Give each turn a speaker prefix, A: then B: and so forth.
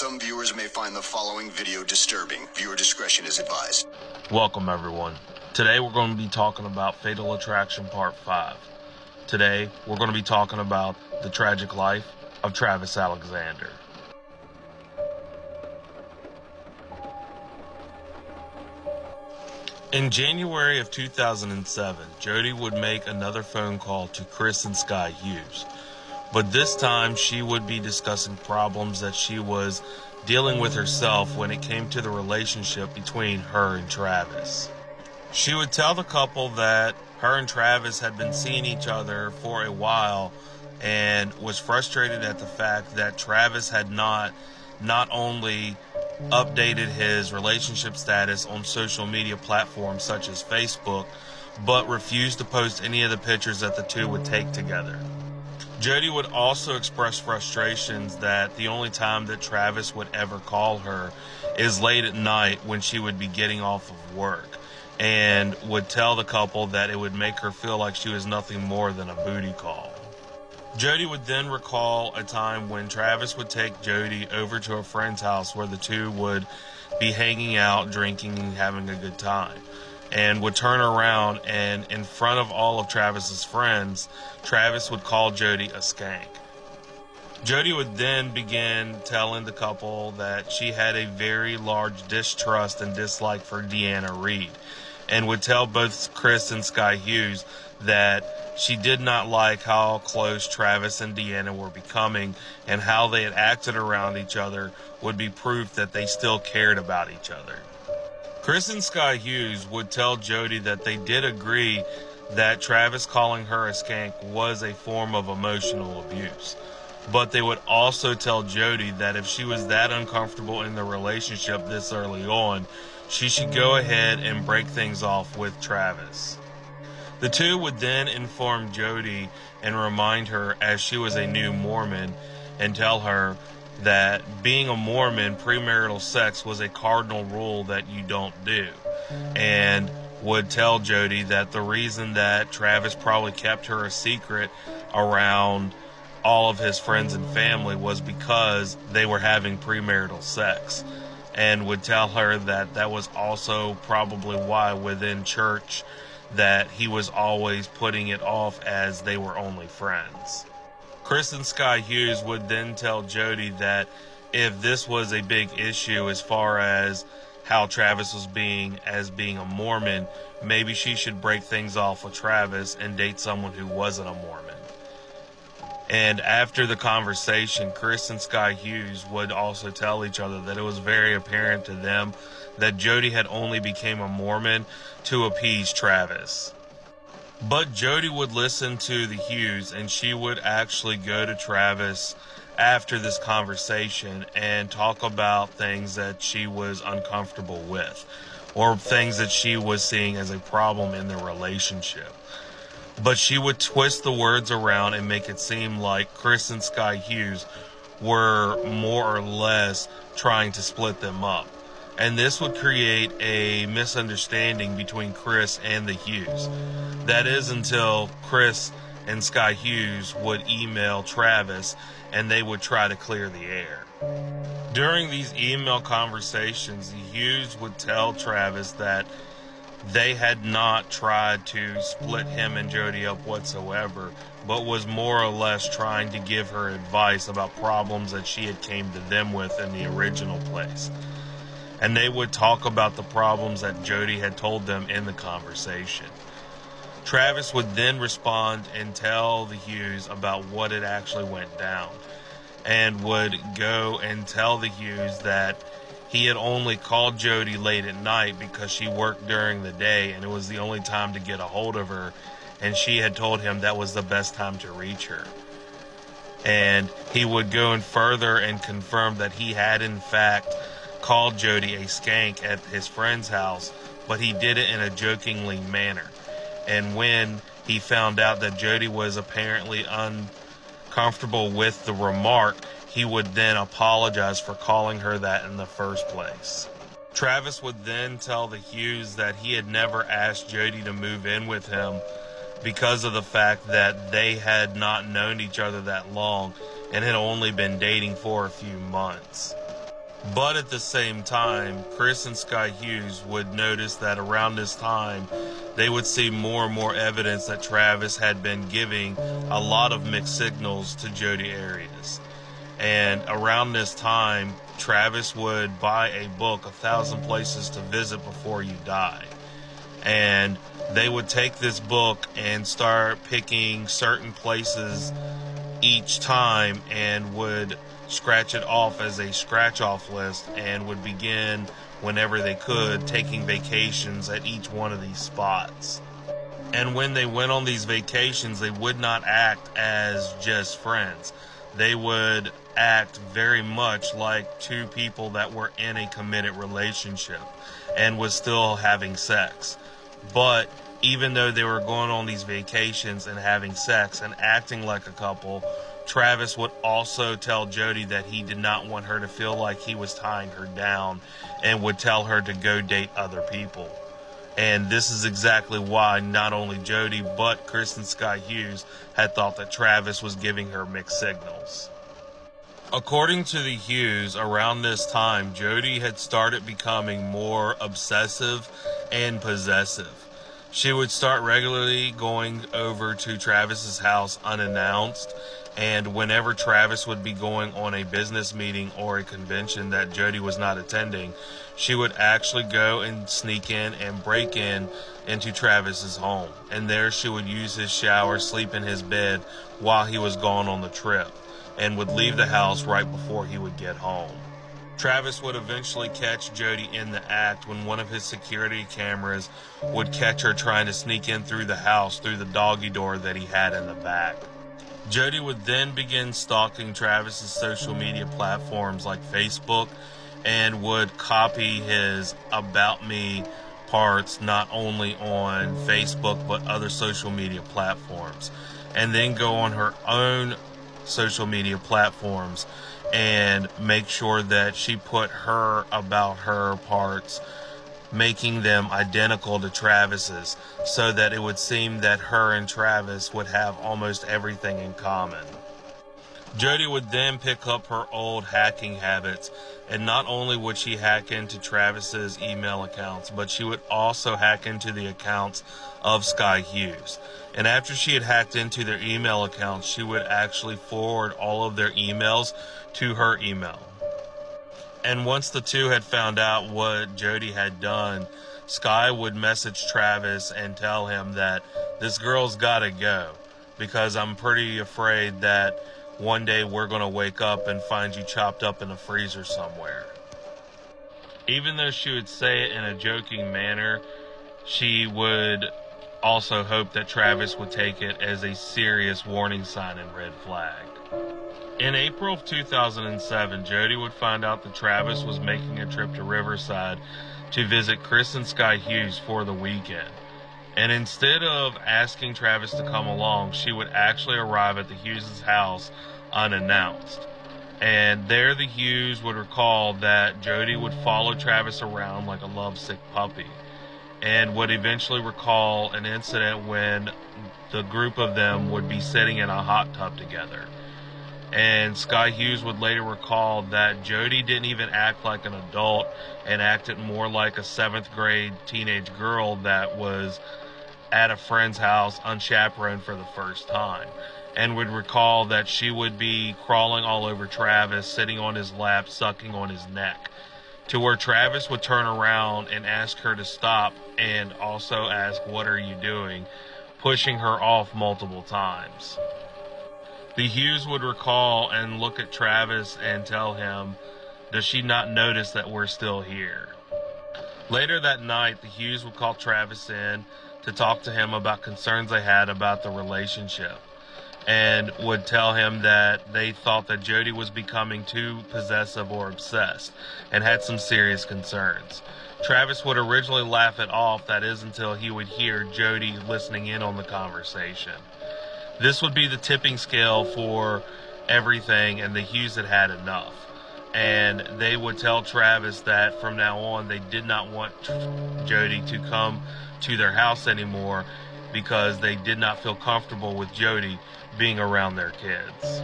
A: Some viewers may find the following video disturbing. Viewer discretion is advised.
B: Welcome, everyone. Today we're going to be talking about Fatal Attraction Part 5. Today we're going to be talking about the tragic life of Travis Alexander. In January of 2007, Jodi would make another phone call to Chris and Sky Hughes. But this time she would be discussing problems that she was dealing with herself when it came to the relationship between her and Travis. She would tell the couple that her and Travis had been seeing each other for a while and was frustrated at the fact that Travis had not only updated his relationship status on social media platforms such as Facebook, but refused to post any of the pictures that the two would take together. Jodi would also express frustrations that the only time that Travis would ever call her is late at night when she would be getting off of work, and would tell the couple that it would make her feel like she was nothing more than a booty call. Jodi would then recall a time when Travis would take Jodi over to a friend's house where the two would be hanging out, drinking, and having a good time, and would turn around and in front of all of Travis's friends, Travis would call Jodi a skank. Jodi would then begin telling the couple that she had a very large distrust and dislike for Deanna Reed, and would tell both Chris and Sky Hughes that she did not like how close Travis and Deanna were becoming, and how they had acted around each other would be proof that they still cared about each other. Chris and Sky Hughes would tell Jodi that they did agree that Travis calling her a skank was a form of emotional abuse. But they would also tell Jodi that if she was that uncomfortable in the relationship this early on, she should go ahead and break things off with Travis. The two would then inform Jodi and remind her, as she was a new Mormon, and tell her that being a Mormon, premarital sex was a cardinal rule that you don't do, and would tell Jodi that the reason that Travis probably kept her a secret around all of his friends and family was because they were having premarital sex, and would tell her that that was also probably why within church that he was always putting it off as they were only friends. Chris and Sky Hughes would then tell Jodi that if this was a big issue as far as how Travis was being a Mormon, maybe she should break things off with Travis and date someone who wasn't a Mormon. And after the conversation, Chris and Sky Hughes would also tell each other that it was very apparent to them that Jodi had only became a Mormon to appease Travis. But Jodi would listen to the Hughes, and she would actually go to Travis after this conversation and talk about things that she was uncomfortable with, or things that she was seeing as a problem in the relationship. But she would twist the words around and make it seem like Chris and Sky Hughes were more or less trying to split them up. And this would create a misunderstanding between Chris and the Hughes. That is until Chris and Sky Hughes would email Travis and they would try to clear the air. During these email conversations, the Hughes would tell Travis that they had not tried to split him and Jodi up whatsoever, but was more or less trying to give her advice about problems that she had came to them with in the original place. And they would talk about the problems that Jodi had told them in the conversation. Travis would then respond and tell the Hughes about what had actually went down, and would go and tell the Hughes that he had only called Jodi late at night because she worked during the day and it was the only time to get a hold of her, and she had told him that was the best time to reach her. And he would go in further and confirm that he had in fact called Jodi a skank at his friend's house, but he did it in a jokingly manner. And when he found out that Jodi was apparently uncomfortable with the remark, he would then apologize for calling her that in the first place. Travis would then tell the Hughes that he had never asked Jodi to move in with him because of the fact that they had not known each other that long and had only been dating for a few months. But at the same time, Chris and Sky Hughes would notice that around this time, they would see more and more evidence that Travis had been giving a lot of mixed signals to Jodi Arias. And around this time, Travis would buy a book, 1,000 Places to Visit Before You Die. And they would take this book and start picking certain places each time and would scratch it off as a scratch-off list and would begin, whenever they could, taking vacations at each one of these spots. And when they went on these vacations, they would not act as just friends. They would act very much like two people that were in a committed relationship and was still having sex. But even though they were going on these vacations and having sex and acting like a couple, Travis would also tell Jodi that he did not want her to feel like he was tying her down and would tell her to go date other people. And this is exactly why not only Jodi but Chris and Sky Hughes had thought that Travis was giving her mixed signals. According to the Hughes, around this time, Jodi had started becoming more obsessive and possessive. She would start regularly going over to Travis's house unannounced, and whenever Travis would be going on a business meeting or a convention that Jodi was not attending, she would actually go and sneak in and break into Travis's home. And there she would use his shower, sleep in his bed while he was gone on the trip, and would leave the house right before he would get home. Travis would eventually catch Jodi in the act when one of his security cameras would catch her trying to sneak in through the house through the doggy door that he had in the back. Jodi would then begin stalking Travis's social media platforms like Facebook and would copy his About Me parts not only on Facebook but other social media platforms, and then go on her own social media platforms and make sure that she put her About Her parts, making them identical to Travis's, so that it would seem that her and Travis would have almost everything in common. Jodi would then pick up her old hacking habits, and not only would she hack into Travis's email accounts, but she would also hack into the accounts of Sky Hughes. And after she had hacked into their email accounts, she would actually forward all of their emails to her email. And once the two had found out what Jodi had done, Sky would message Travis and tell him that this girl's gotta go, because I'm pretty afraid that one day we're gonna wake up and find you chopped up in a freezer somewhere. Even though she would say it in a joking manner, she would also hope that Travis would take it as a serious warning sign and red flag. In April of 2007, Jodi would find out that Travis was making a trip to Riverside to visit Chris and Sky Hughes for the weekend. And instead of asking Travis to come along, she would actually arrive at the Hughes' house unannounced. And there the Hughes would recall that Jodi would follow Travis around like a lovesick puppy, and would eventually recall an incident when the group of them would be sitting in a hot tub together. And Sky Hughes would later recall that Jodi didn't even act like an adult and acted more like a 7th grade teenage girl that was at a friend's house unchaperoned for the first time, and would recall that she would be crawling all over Travis, sitting on his lap, sucking on his neck, to where Travis would turn around and ask her to stop and also ask, "What are you doing?" pushing her off multiple times. The Hughes would recall and look at Travis and tell him, "Does she not notice that we're still here?" Later that night, the Hughes would call Travis in to talk to him about concerns they had about the relationship, and would tell him that they thought that Jodi was becoming too possessive or obsessed and had some serious concerns. Travis would originally laugh it off, that is, until he would hear Jodi listening in on the conversation. This would be the tipping scale for everything, and the Hughes had had enough. And they would tell Travis that from now on they did not want Jodi to come to their house anymore, because they did not feel comfortable with Jodi being around their kids.